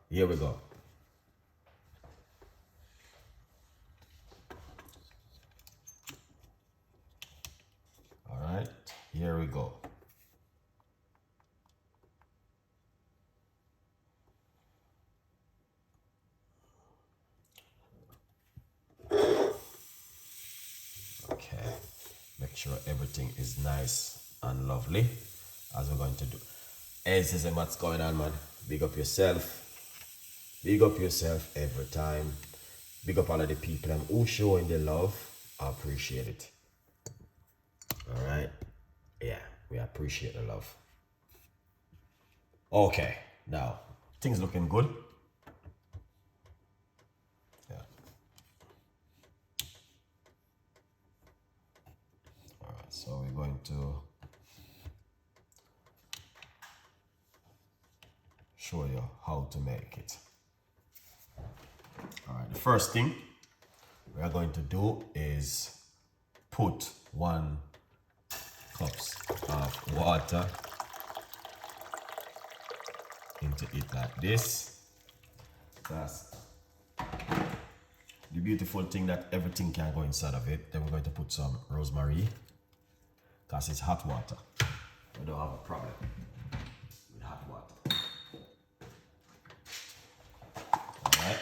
Here we go. All right, here we go. Okay, make sure everything is nice and lovely as we're going to do. Hey, Cesar, what's going on, man? Big up yourself. Big up yourself every time. Big up all of the people who showing the love. I appreciate it. All right. Yeah, we appreciate the love. Okay, now things looking good. Yeah. All right, so we're going to show you how to make it. All right, the first thing we are going to do is put 1 cup of water into it like this. That's the beautiful thing, that everything can go inside of it. Then we're going to put some rosemary because it's hot water. We don't have a problem with hot water. All right.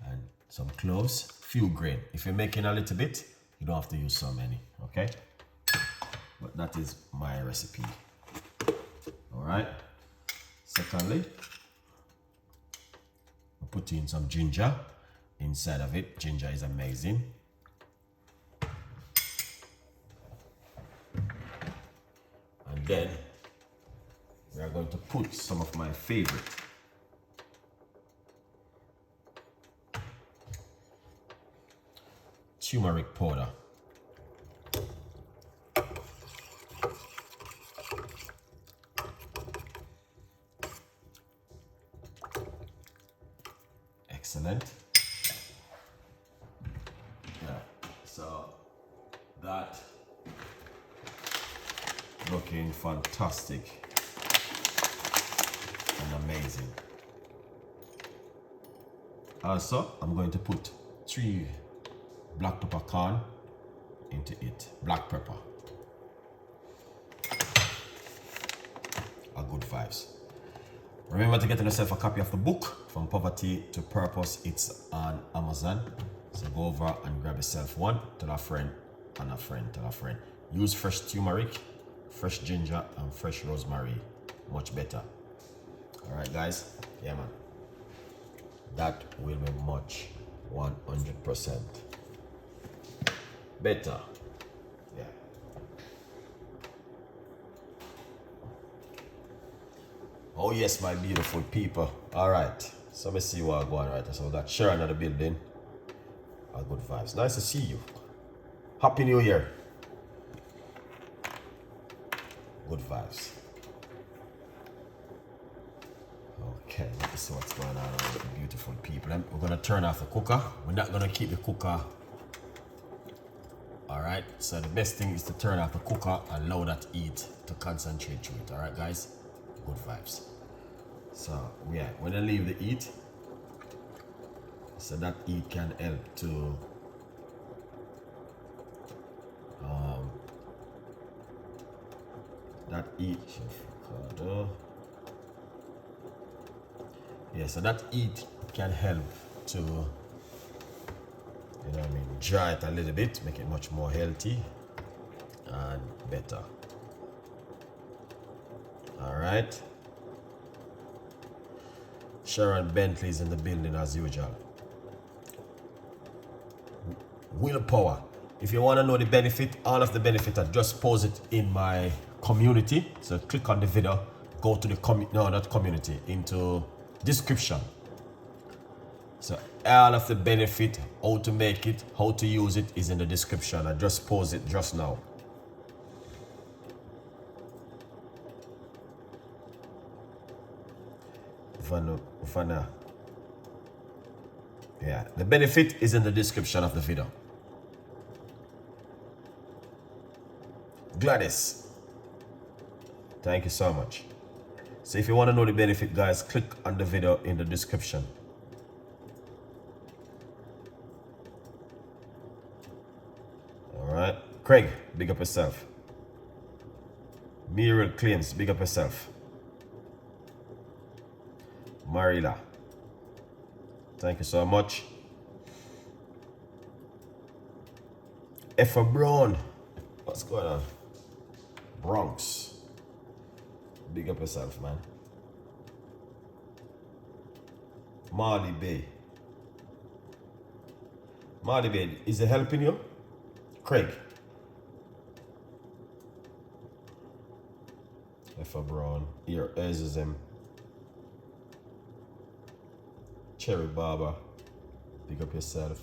And some cloves, few grain. If you're making a little bit, you don't have to use so many, okay? But that is my recipe. All right. Secondly, we put in some ginger inside of it. Ginger is amazing. And then we are going to put some of my favorite turmeric powder. Excellent. Yeah, so that looking fantastic and amazing. Also, I'm going to put 3 black peppercorn into it. Black pepper. A good vibes. Remember to get yourself a copy of the book, From Poverty to Purpose. It's on Amazon. So go over and grab yourself one. Tell a friend and a friend. Tell a friend. Use fresh turmeric, fresh ginger, and fresh rosemary. Much better. Alright guys. Yeah man. That will be much 100% better. Yeah. Oh yes, my beautiful people. All right, so let me see what I'm going right. So we got Sharon at the building. Good vibes. Nice to see you. Happy New Year. Good vibes. Okay, let me see what's going on with the beautiful people. We're gonna turn off the cooker. We're not gonna keep the cooker. All right. So the best thing is to turn off the cooker and allow that heat to concentrate through it. All right, guys. Good vibes. So yeah, when I leave the heat, so that heat can help to that heat. Yeah, so that heat can help to, you know what I mean, dry it a little bit, make it much more healthy and better. All right. Sharon Bentley is in the building as usual. Willpower. If you want to know the benefit, all of the benefit, I just post it in my community. So click on the video, go to the into description. So all of the benefit, how to make it, how to use it is in the description. I just post it just now. Vanna. Yeah, the benefit is in the description of the video. Gladys, Thank you so much. So if you want to know the benefit, guys, click on the video in the description. All right. Craig, big up yourself. Muriel Claims, big up yourself. Marila, thank you so much. Effa Brown, what's going on? Bronx, big up yourself, man. Marley Bay. Marley Bay, is it helping you? Craig. Effa Brown, here is him. Cherry Barber, big up yourself.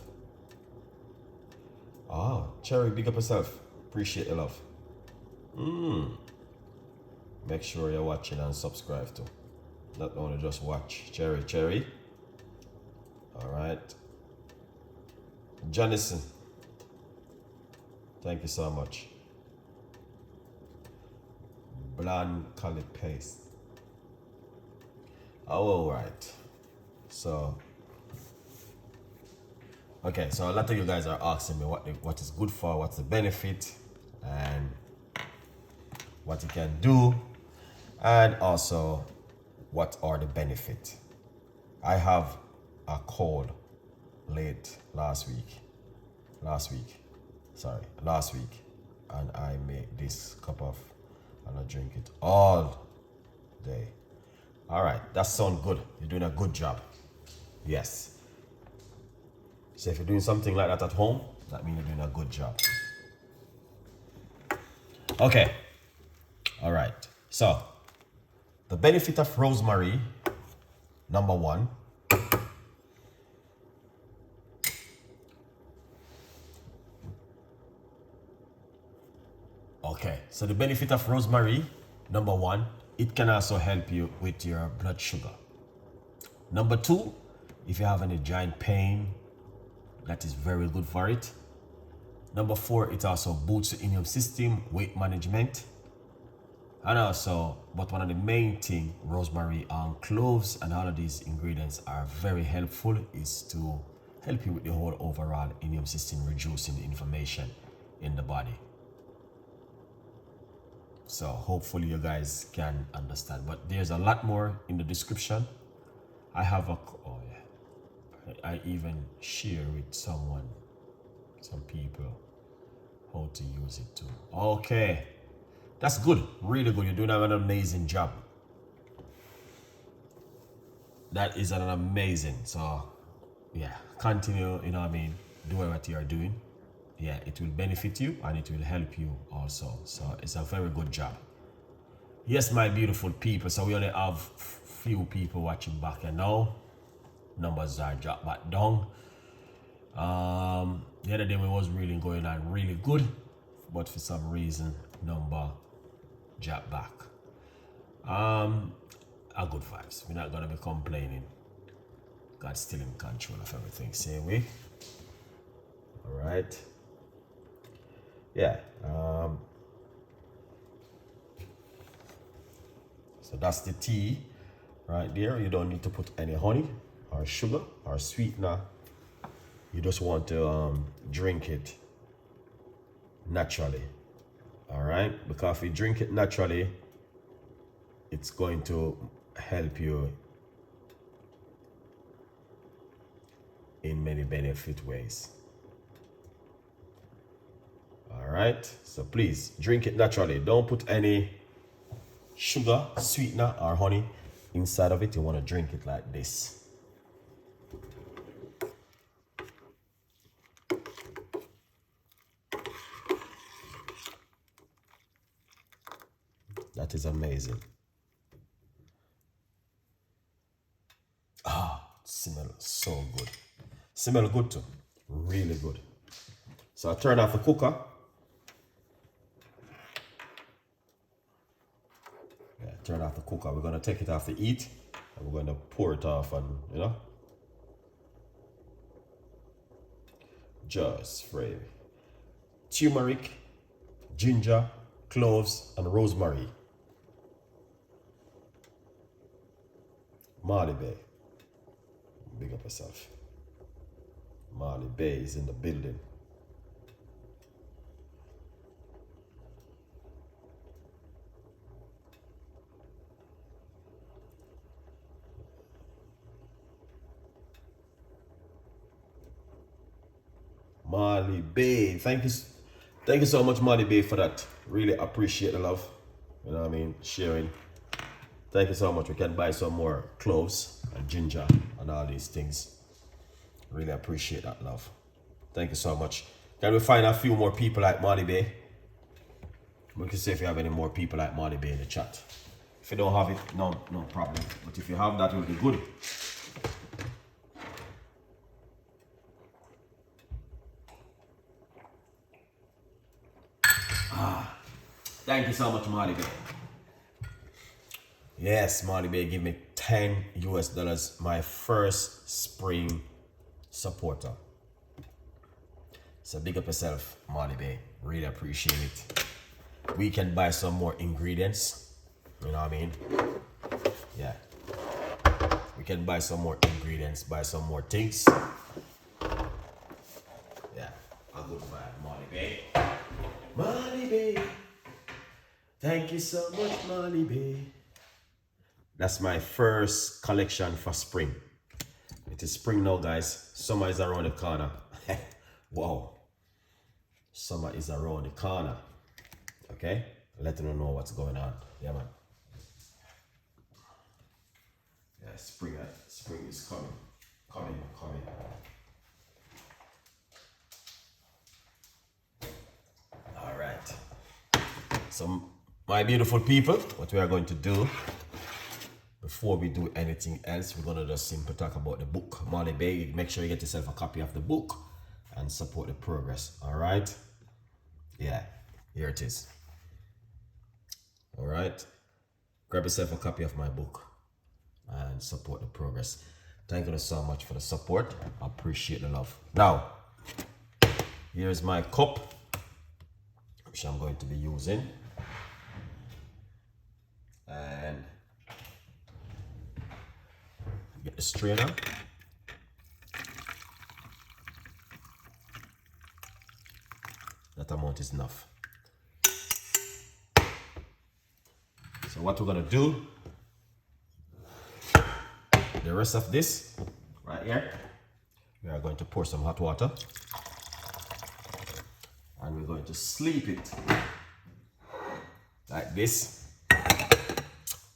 Ah, Cherry, big up yourself. Appreciate the love. Make sure you're watching and subscribe too. Not only just watch. Cherry. Alright. Jonathan, thank you so much. Bland Cali Paste. Oh, alright. So, okay, so a lot of you guys are asking me what is good for, what's the benefit, and what it can do, and also what are the benefits. I have a cold late last week, and I make this cup of, and I drink it all day. All right, that sounds good. You're doing a good job. Yes. So if you're doing something like that at home, that means you're doing a good job. Okay. All right. So, the benefit of rosemary, number one, okay. So the benefit of rosemary, number one, it can also help you with your blood sugar. Number two, if you have any joint pain, that is very good for it. Number four, it also boosts the immune system, weight management. And also, but one of the main thing, rosemary and cloves and all of these ingredients are very helpful, is to help you with the whole overall immune system, reducing the inflammation in the body. So hopefully you guys can understand, but there's a lot more in the description. I have a, oh yeah, I even share with some people how to use it too. Okay, that's good, really good. You're doing an amazing job. That is an amazing, so yeah, continue, you know what I mean, do what you're doing. Yeah, it will benefit you and it will help you also. So it's a very good job. Yes, my beautiful people. So we only have few people watching back and now. Numbers are dropped back down. The other day we was really going on really good, but for some reason number dropped back. A good vibes. We're not gonna be complaining. God's still in control of everything. Same way. All right. Yeah. So that's the tea right there. You don't need to put any honey or sugar or sweetener. You just want to drink it naturally. All right, because if you drink it naturally, it's going to help you in many benefit ways. All right, so please drink it naturally. Don't put any sugar, sweetener, or honey inside of it. You want to drink it like this. That is amazing. Ah, smells so good. Smell good too. Really good. So I turn off the cooker. Yeah, turn off the cooker. We're gonna take it off the heat and we're gonna pour it off, and you know, just spray turmeric, ginger, cloves, and rosemary. Marley Bay. Big up yourself. Marley Bay is in the building. Marley Bay. Thank you so much, Marley Bay, for that. Really appreciate the love. You know what I mean? Sharing. Thank you so much. We can buy some more cloves and ginger and all these things. Really appreciate that love. Thank you so much. Can we find a few more people like Marley Bay? We can see if you have any more people like Marley Bay in the chat. If you don't have it, no problem. But if you have that, it will be good. Thank you so much, Marley Bay. Yes, Marley Bay, give me $10 my first spring supporter. So big up yourself, Marley Bay. Really appreciate it. We can buy some more ingredients. You know what I mean? Yeah. We can buy some more ingredients, buy some more things. Yeah. I'll go buy Marley Bay. Marley Bay. Thank you so much, Marley Bay. That's my first collection for spring. It is spring now, guys. Summer is around the corner. Wow. Summer is around the corner. Okay? Letting you know what's going on. Yeah, man. Yeah, spring is coming. Coming. All right. So, my beautiful people, what we are going to do before we do anything else, we're gonna just simply talk about the book, Marley Bay. Make sure you get yourself a copy of the book and support the progress. All right? Yeah, here it is. All right? Grab yourself a copy of my book and support the progress. Thank you so much for the support. I appreciate the love. Now, here's my cup, which I'm going to be using. And get the strainer. That amount is enough. So what we're gonna do, the rest of this right here, we are going to pour some hot water and we're going to sleep it like this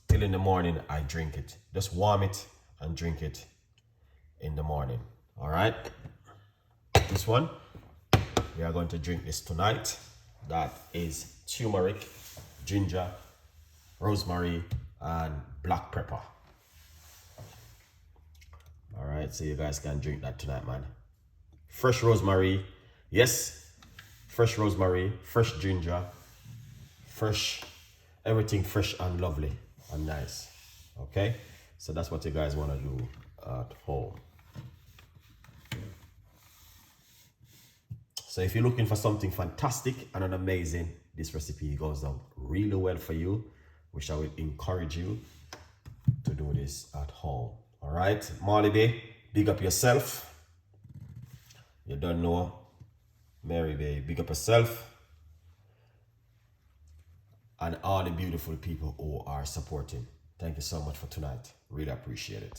till in the morning I drink it. Just warm it and drink it in the morning. All right, this one we are going to drink this tonight. That is turmeric, ginger, rosemary and black pepper. All right, so you guys can drink that tonight, man. Fresh rosemary, yes, fresh rosemary, fresh ginger, fresh, everything fresh and lovely and nice. Okay, so that's what you guys want to do at home. So if you're looking for something fantastic and an amazing, this recipe goes down really well for you, which I will encourage you to do this at home. All right, Marley Bay, big up yourself. You don't know, Mary Bay, big up yourself. And all the beautiful people who are supporting. Thank you so much for tonight. Really appreciate it.